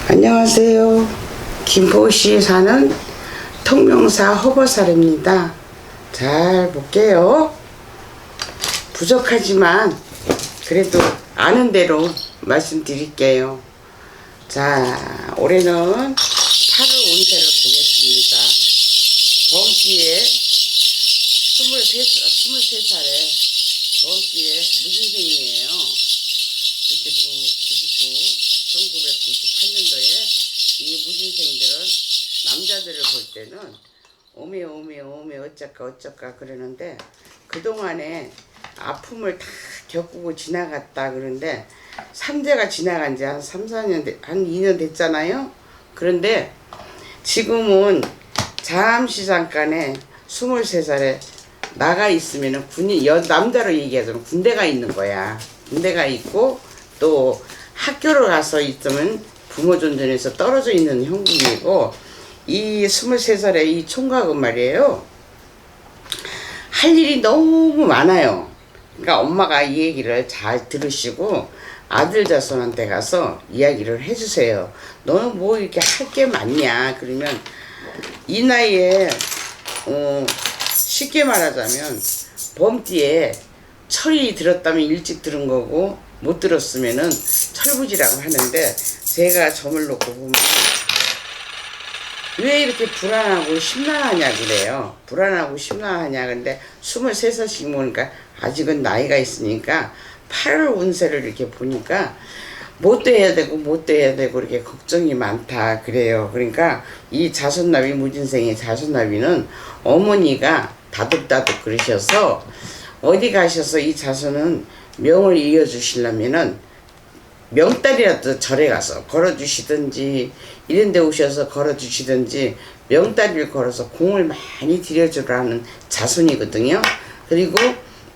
안녕하세요. 김포시에 사는 통명사 허버살입니다. 잘 볼게요. 부족하지만 그래도 아는 대로 말씀드릴게요. 자, 올해는 8월 운세를 보겠습니다. 범기에 23살에 범기에 무진생이에요. 1998년도에 이 무진생들은 남자들을 볼 때는 오메 어쩌까 그러는데 그동안에 아픔을 다 겪고 지나갔다 그러는데 3대가 지나간 지 한 3-4년 한 2년 됐잖아요. 그런데 지금은 잠시 잠깐에 23살에 나가 있으면은 남자로 얘기하자면 군대가 있는 거야. 군대가 있고 또 학교를 가서 있으면 부모 존전에서 떨어져 있는 형국이고, 이 23살의 이 총각은 말이에요, 할 일이 너무 많아요. 그러니까 엄마가 이 얘기를 잘 들으시고 아들 자손한테 가서 이야기를 해주세요. 너는 뭐 이렇게 할 게 많냐. 그러면 이 나이에 쉽게 말하자면 범띠에 철이 들었다면 일찍 들은 거고 못 들었으면은 철부지라고 하는데, 제가 점을 놓고 보면 왜 이렇게 불안하고 심란하냐 그래요. 불안하고 심란하냐. 근데 23살씩 보니까 아직은 나이가 있으니까 8월 운세를 이렇게 보니까 못 돼야 되고 이렇게 걱정이 많다 그래요. 그러니까 이 자손나비, 무진생의 자손나비는 어머니가 다독다독 그러셔서 어디 가셔서 이 자손은 명을 이어주시려면은 명달이라도 절에 가서 걸어주시든지, 이런 데 오셔서 걸어주시든지 명달을 걸어서 공을 많이 들여주라는 자손이거든요. 그리고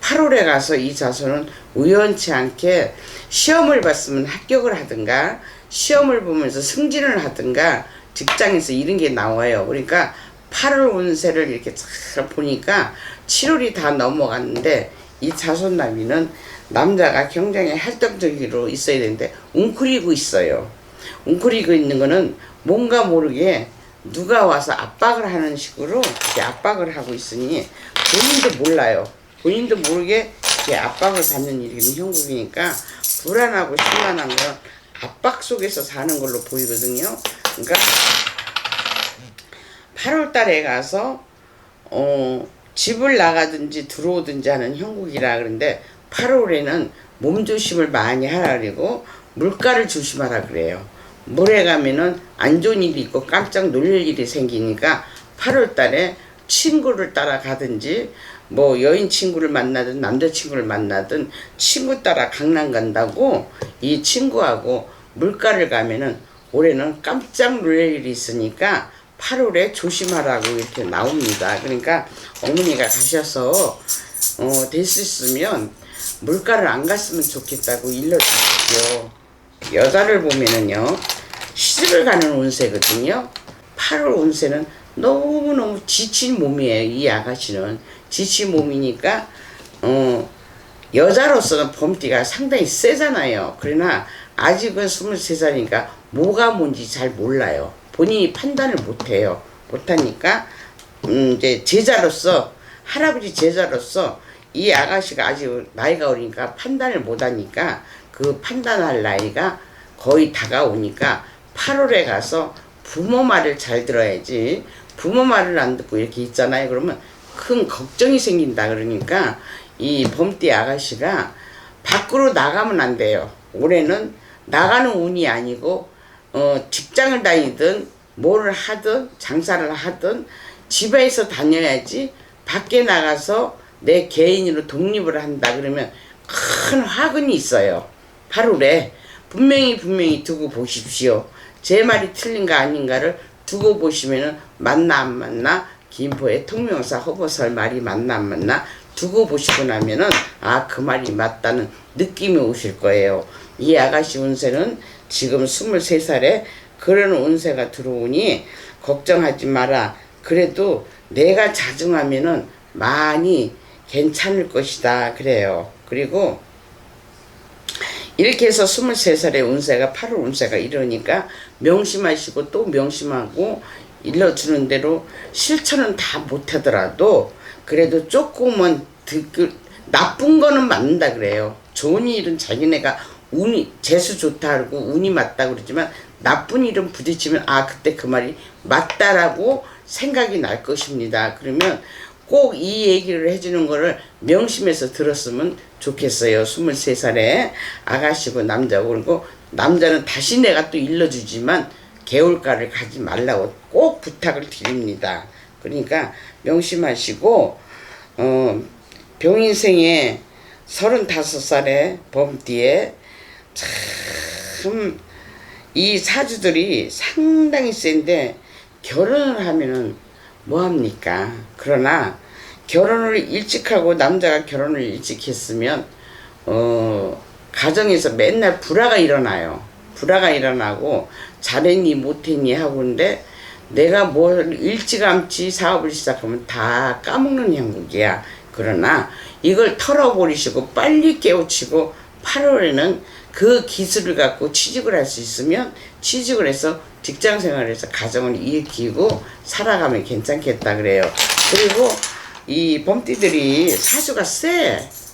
8월에 가서 이 자손은 우연치 않게 시험을 봤으면 합격을 하든가, 시험을 보면서 승진을 하든가, 직장에서 이런 게 나와요. 그러니까 8월 운세를 이렇게 잘 보니까 7월이 다 넘어갔는데 이 자손나비는 남자가 굉장히 활동적으로 있어야 되는데 웅크리고 있어요. 웅크리고 있는 거는 뭔가 모르게 누가 와서 압박을 하는 식으로 이렇게 압박을 하고 있으니 본인도 몰라요. 본인도 모르게 이렇게 압박을 받는 일이 형국이니까 불안하고 심란한 건 압박 속에서 사는 걸로 보이거든요. 그러니까 8월 달에 가서 집을 나가든지 들어오든지 하는 형국이라 그러는데, 8월에는 몸조심을 많이 하라 그리고 물가를 조심하라 그래요. 물에 가면은 안 좋은 일이 있고 깜짝 놀랄 일이 생기니까 8월 달에 친구를 따라가든지 뭐 여인 친구를 만나든 남자친구를 만나든 친구 따라 강남 간다고 이 친구하고 물가를 가면은 올해는 깜짝 놀랄 일이 있으니까 8월에 조심하라고 이렇게 나옵니다. 그러니까 어머니가 가셔서 됐으면 물가를 안 갔으면 좋겠다고 일러주십시오. 여자를 보면은요, 시집을 가는 운세거든요. 8월 운세는 너무너무 지친 몸이에요. 이 아가씨는 지친 몸이니까 여자로서는 범띠가 상당히 세잖아요. 그러나 아직은 23살이니까 뭐가 뭔지 잘 몰라요. 본인이 판단을 못해요. 못하니까 이제 제자로서, 할아버지 제자로서 이 아가씨가 아직 나이가 어리니까 판단을 못하니까 그 판단할 나이가 거의 다가오니까 8월에 가서 부모 말을 잘 들어야지, 부모 말을 안 듣고 이렇게 있잖아요. 그러면 큰 걱정이 생긴다. 그러니까 이 범띠 아가씨가 밖으로 나가면 안 돼요. 올해는 나가는 운이 아니고 직장을 다니든 뭐를 하든 장사를 하든 집에서 다녀야지, 밖에 나가서 내 개인으로 독립을 한다 그러면 큰 화근이 있어요. 8월에 분명히 두고 보십시오. 제 말이 틀린가 아닌가를 두고 보시면은 맞나 안 맞나, 김포의 통명사 허버설 말이 맞나 안 맞나 두고 보시고 나면은 그 말이 맞다는 느낌이 오실 거예요. 이 아가씨 운세는 지금 23살에 그런 운세가 들어오니 걱정하지 마라. 그래도 내가 자중하면은 많이 괜찮을 것이다 그래요. 그리고 이렇게 해서 23살의 운세가 8월 운세가 이러니까 명심하시고 또 명심하고 일러주는 대로 실천은 다 못하더라도 그래도 조금은 나쁜 거는 맞는다 그래요. 좋은 일은 자기네가 운이 재수 좋다 그러고 운이 맞다 그러지만 나쁜 일은 부딪히면 아 그때 그 말이 맞다라고 생각이 날 것입니다. 그러면 꼭 이 얘기를 해주는 거를 명심해서 들었으면 좋겠어요. 23살에 아가씨고 남자고. 그리고 남자는 다시 내가 또 일러주지만 개울가를 가지 말라고 꼭 부탁을 드립니다. 그러니까 명심하시고 병인생에 35살에 범띠에 참 이 사주들이 상당히 센데 결혼을 하면은 뭐합니까? 그러나 결혼을 일찍 하고 남자가 결혼을 일찍 했으면 가정에서 맨날 불화가 일어나요. 불화가 일어나고 잘했니 못했니 하고 있는데 내가 뭘 일찌감치 사업을 시작하면 다 까먹는 형국이야. 그러나 이걸 털어버리시고 빨리 깨우치고 8월에는 그 기술을 갖고 취직을 할 수 있으면 취직을 해서 직장 생활을 해서 가정을 일으키고 살아가면 괜찮겠다 그래요. 그리고 이 범띠들이 사주가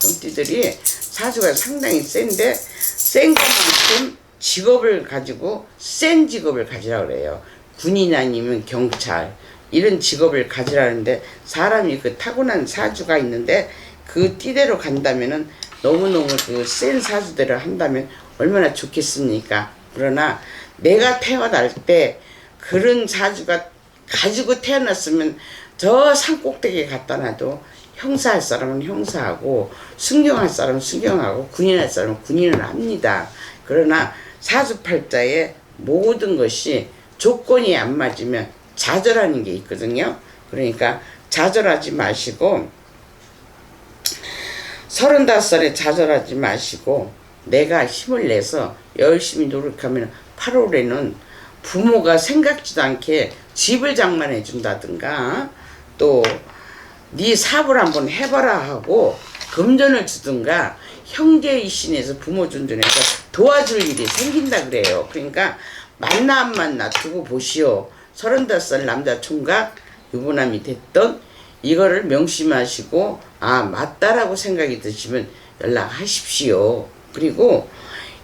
범띠들이 사주가 상당히 센데 센 것만큼 직업을 가지고 센 직업을 가지라 그래요. 군인 아니면 경찰 이런 직업을 가지라는데 사람이 그 타고난 사주가 있는데 그 띠대로 간다면은 너무너무 그 센 사주대로 한다면 얼마나 좋겠습니까? 그러나 내가 태어날 때 그런 사주가 가지고 태어났으면 저 산꼭대기에 갖다 놔도 형사할 사람은 형사하고 순경할 사람은 순경하고 군인할 사람은 군인을 합니다. 그러나 사주팔자에 모든 것이 조건이 안 맞으면 좌절하는 게 있거든요. 그러니까 좌절하지 마시고 35살에 좌절하지 마시고 내가 힘을 내서 열심히 노력하면 8월에는 부모가 생각지도 않게 집을 장만해 준다든가 또 네 사업을 한번 해봐라 하고 금전을 주든가 형제의 신에서 부모 존존해서 도와줄 일이 생긴다 그래요. 그러니까 만나 안 만나 두고 보시오. 35살 남자 총각 유부남이 됐던 이거를 명심하시고 아 맞다라고 생각이 드시면 연락하십시오. 그리고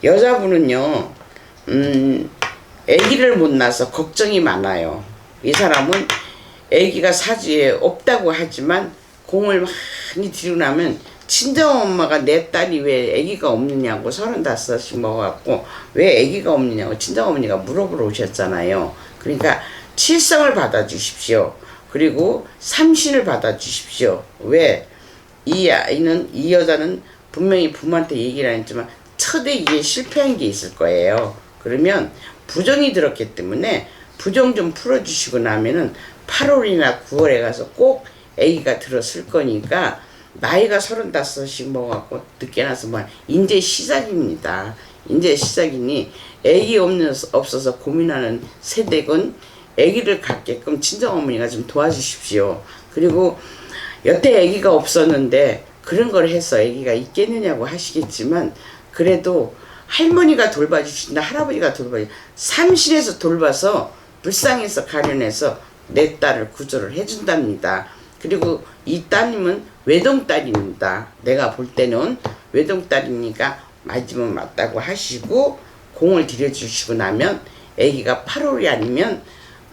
여자분은요 아기를 못 낳아서 걱정이 많아요. 이 사람은 아기가 사주에 없다고 하지만 공을 많이 들이고 나면 친정엄마가 내 딸이 왜 아기가 없느냐고 35씩 먹어갖고 왜 아기가 없느냐고 친정어머니가 물어보러 오셨잖아요. 그러니까 칠성을 받아주십시오. 그리고 삼신을 받아주십시오. 왜? 이 아이는 이 여자는 분명히 부모한테 얘기를 안 했지만 첫에 이게 실패한 게 있을 거예요. 그러면 부정이 들었기 때문에 부정 좀 풀어주시고 나면은 8월이나 9월에 가서 꼭 아기가 들었을 거니까 나이가 35씩 먹어갖고 늦게 나서 뭐 이제 시작입니다. 이제 시작이니 아기 없어서 고민하는 세대군 아기를 갖게끔 친정어머니가 좀 도와주십시오. 그리고 여태 아기가 없었는데 그런 걸 해서 아기가 있겠느냐고 하시겠지만 그래도 할머니가 돌봐주신다 할아버지가 돌봐주신다 삼신에서 돌봐서 불쌍해서 가련해서 내 딸을 구조를 해준답니다. 그리고 이 따님은 외동딸입니다. 내가 볼 때는 외동딸이니까 맞으면 맞다고 하시고 공을 들여주시고 나면 아기가 8월이 아니면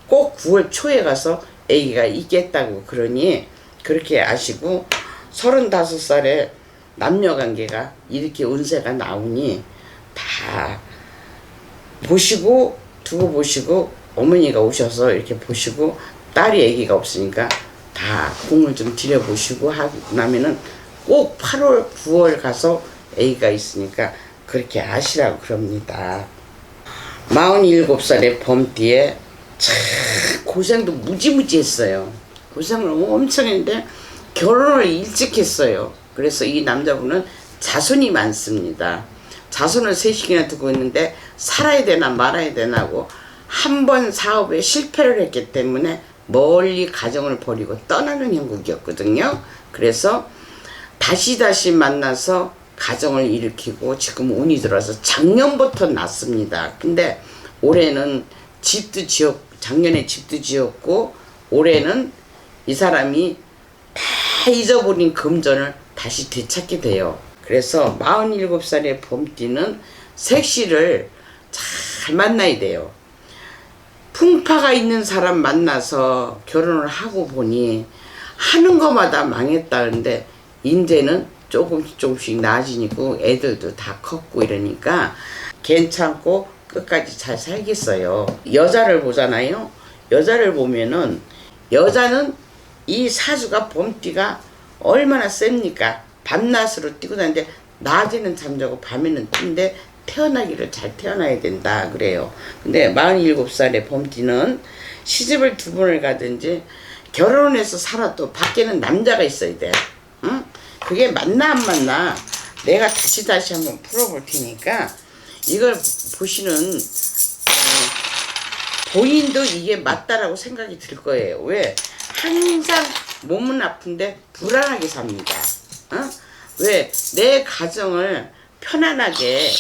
꼭 9월 초에 가서 아기가 있겠다고 그러니 그렇게 아시고 35살에 남녀관계가 이렇게 운세가 나오니 다 보시고 두고 보시고 어머니가 오셔서 이렇게 보시고 딸이 아기가 없으니까 다 공을 좀 들여보시고 하고 나면은 꼭 8월 9월 가서 아기가 있으니까 그렇게 하시라고 그럽니다. 47살의 범띠에 참 고생도 무지무지 했어요. 고생을 엄청 했는데 결혼을 일찍 했어요. 그래서 이 남자분은 자손이 많습니다. 자손을 3씩이나 두고 있는데 살아야 되나 말아야 되나 하고 한 번 사업에 실패를 했기 때문에 멀리 가정을 버리고 떠나는 형국이었거든요. 그래서 다시 만나서 가정을 일으키고 지금 운이 들어서 작년부터 났습니다. 근데 올해는 작년에 집도 지었고 올해는 이 사람이 다 잊어버린 금전을 다시 되찾게 돼요. 그래서 47살의 봄띠는 색시를 잘 만나야 돼요. 풍파가 있는 사람 만나서 결혼을 하고 보니 하는 것마다 망했다는데 이제는 조금씩 나아지고 애들도 다 컸고 이러니까 괜찮고 끝까지 잘 살겠어요. 여자를 보잖아요. 여자를 보면은 여자는 이 사주가 봄띠가 얼마나 셉니까? 밤낮으로 뛰고 다니는데 낮에는 잠자고 밤에는 뛴데 태어나기를 잘 태어나야 된다 그래요. 근데 47살의 봄띠는 시집을 2번을 가든지 결혼해서 살아도 밖에는 남자가 있어야 돼. 응? 그게 맞나 안 맞나 내가 다시 한번 풀어볼 테니까 이걸 보시는 본인도 이게 맞다라고 생각이 들 거예요. 왜? 항상 몸은 아픈데 불안하게 삽니다. 어? 왜? 내 가정을 편안하게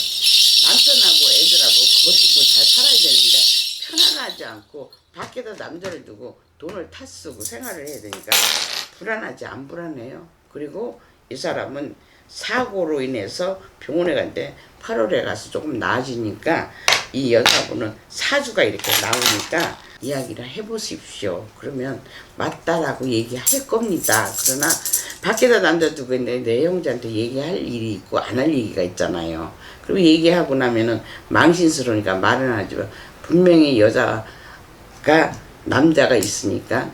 남편하고 애들하고 거두고 잘 살아야 되는데 편안하지 않고 밖에다 남자를 두고 돈을 타 쓰고 생활을 해야 되니까 불안하지 안 불안해요. 그리고 이 사람은 사고로 인해서 병원에 갔는데 8월에 가서 조금 나아지니까 이 여자분은 사주가 이렇게 나오니까 이야기를 해보십시오. 그러면 맞다라고 얘기할 겁니다. 그러나 밖에다 남자 두고 있는데 내 형제한테 얘기할 일이 있고 안 할 얘기가 있잖아요. 그리고 얘기하고 나면은 망신스러우니까 말은 하지만 분명히 여자가 남자가 있으니까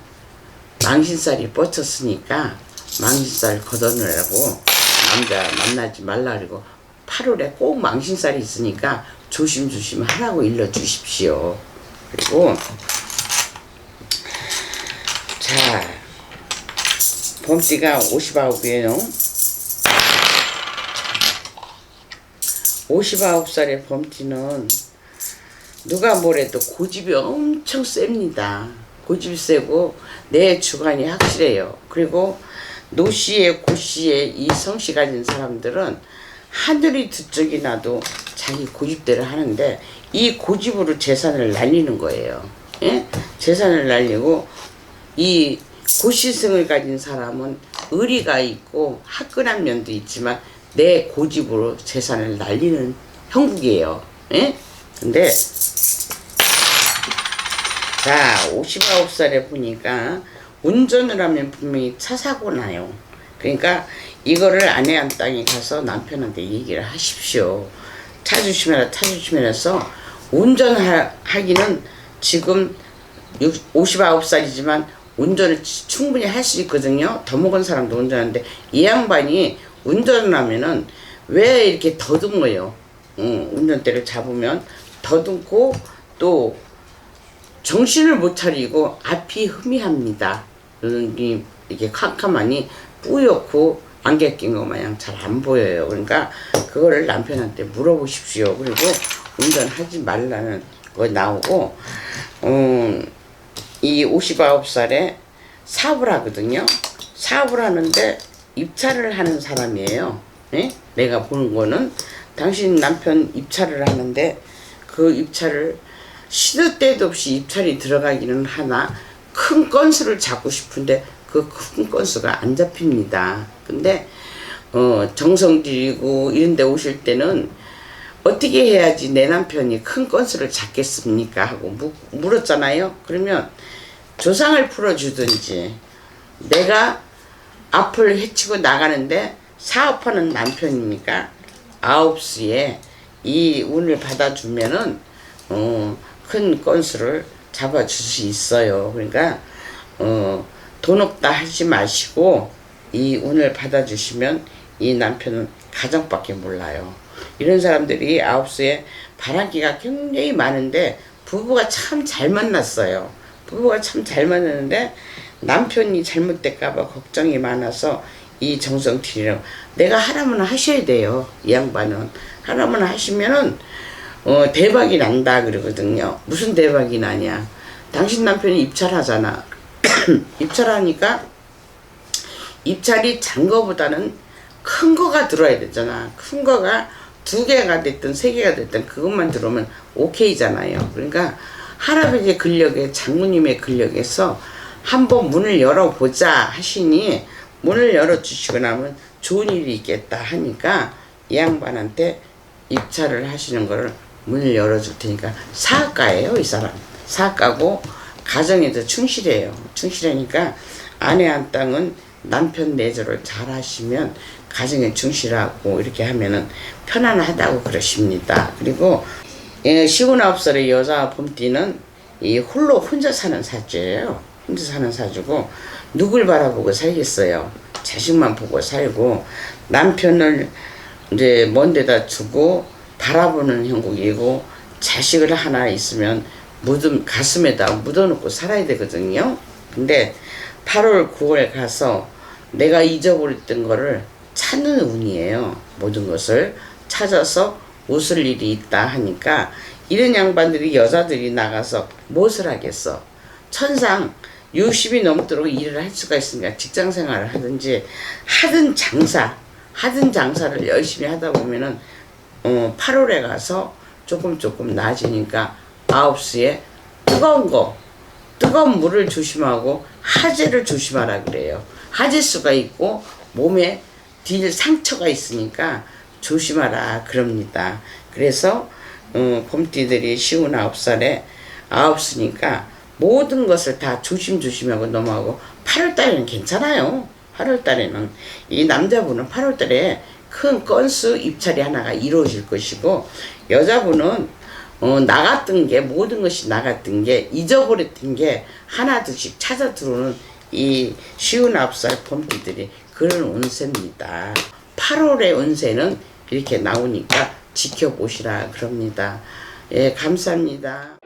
망신살이 뻗쳤으니까 망신살 걷어내라고 남자 만나지 말라 그러고 8월에 꼭 망신살이 있으니까 조심조심 하라고 일러주십시오. 그리고 자 봄띠가 59이에요. 59살의 봄띠는 누가 뭐래도 고집이 엄청 셉니다. 고집이 세고 내 주관이 확실해요. 그리고 노씨에 고씨에 이 성씨 가진 사람들은 하늘이 두 쪽이 나도 자기 고집대로 하는데 이 고집으로 재산을 날리는 거예요. 예? 재산을 날리고 이 고시성을 가진 사람은 의리가 있고 화끈한 면도 있지만 내 고집으로 재산을 날리는 형국이에요. 예? 근데 자 59살에 보니까 운전을 하면 분명히 차 사고 나요. 그러니까 이거를 아내 한 땅에 가서 남편한테 얘기를 하십시오. 차 주시면서 운전하기는 지금 59살이지만 운전을 충분히 할 수 있거든요. 더 먹은 사람도 운전하는데 이 양반이 운전을 하면은 왜 이렇게 더듬어요? 운전대를 잡으면 더듬고 또 정신을 못 차리고 앞이 흐미합니다. 눈이 이렇게 캄캄하니 뿌옇고 안개 낀 것 마냥 잘 안 보여요. 그러니까 그거를 남편한테 물어보십시오. 그리고 운전하지 말라는 거 나오고 이 59살에 사업을 하거든요. 사업을 하는데 입찰을 하는 사람이에요. 네? 내가 보는 거는 당신 남편 입찰을 하는데 그 입찰을 시도 때도 없이 입찰이 들어가기는 하나 큰 건수를 잡고 싶은데 그 큰 건수가 안 잡힙니다. 근데 정성 들이고 이런 데 오실 때는 어떻게 해야지 내 남편이 큰 건수를 잡겠습니까? 하고 물었잖아요. 그러면 조상을 풀어주든지 내가 앞을 헤치고 나가는데 사업하는 남편이니까 9시에 이 운을 받아주면은 큰 건수를 잡아줄 수 있어요. 그러니까 돈 없다 하지 마시고 이 운을 받아주시면 이 남편은 가정밖에 몰라요. 이런 사람들이 9시에 바람기가 굉장히 많은데 부부가 참 잘 만났어요. 부부가 참 잘 만났는데 남편이 잘못될까봐 걱정이 많아서 이 정성 들이라고 내가 하라면 하셔야 돼요. 이 양반은 하라면 하시면은 대박이 난다 그러거든요. 무슨 대박이 나냐? 당신 남편이 입찰하잖아. 입찰하니까 입찰이 잔 거보다는 큰 거가 들어야 되잖아. 큰 거가 2개가 됐든 3개가 됐든 그것만 들어오면 오케이잖아요. 그러니까 할아버지 근력에 장모님의 근력에서 한번 문을 열어보자 하시니 문을 열어주시고 나면 좋은 일이 있겠다 하니까 이 양반한테 입찰을 하시는 거를 문을 열어줄 테니까 사학가예요. 이 사람 사학가고 가정에도 충실해요. 충실하니까 아내 한 땅은 남편 내조를 잘 하시면 가정에 충실하고 이렇게 하면은 편안하다고 그러십니다. 그리고 59살의 여자 범띠는 이 홀로 혼자 사는 사주예요. 혼자 사는 사주고 누굴 바라보고 살겠어요. 자식만 보고 살고 남편을 이제 먼 데다 두고 바라보는 형국이고 자식을 하나 있으면 가슴에다 묻어놓고 살아야 되거든요. 근데 8월 9월 가서 내가 잊어버렸던 거를 찾는 운이에요. 모든 것을 찾아서 웃을 일이 있다 하니까 이런 양반들이 여자들이 나가서 무엇을 하겠어. 천상 60이 넘도록 일을 할 수가 있으니까 직장생활을 하든지 하든 장사를 열심히 하다 보면은 8월에 가서 조금 나아지니까 9시에 뜨거운 물을 조심하고 하재를 조심하라 그래요. 하재수가 있고 몸에 딜 상처가 있으니까 조심하라 그럽니다. 그래서 봄띠들이 59살에 9시니까 모든 것을 다 조심하고 넘어가고 8월달에는 괜찮아요. 8월달에는 이 남자분은 8월달에 큰 건수 입찰이 하나가 이루어질 것이고 여자분은 나갔던 게 모든 것이 나갔던 게 잊어버렸던 게 하나둘씩 찾아 들어오는 이 59살 봄띠들이 그런 운세입니다. 8월의 운세는 이렇게 나오니까 지켜보시라 그럽니다. 예, 감사합니다.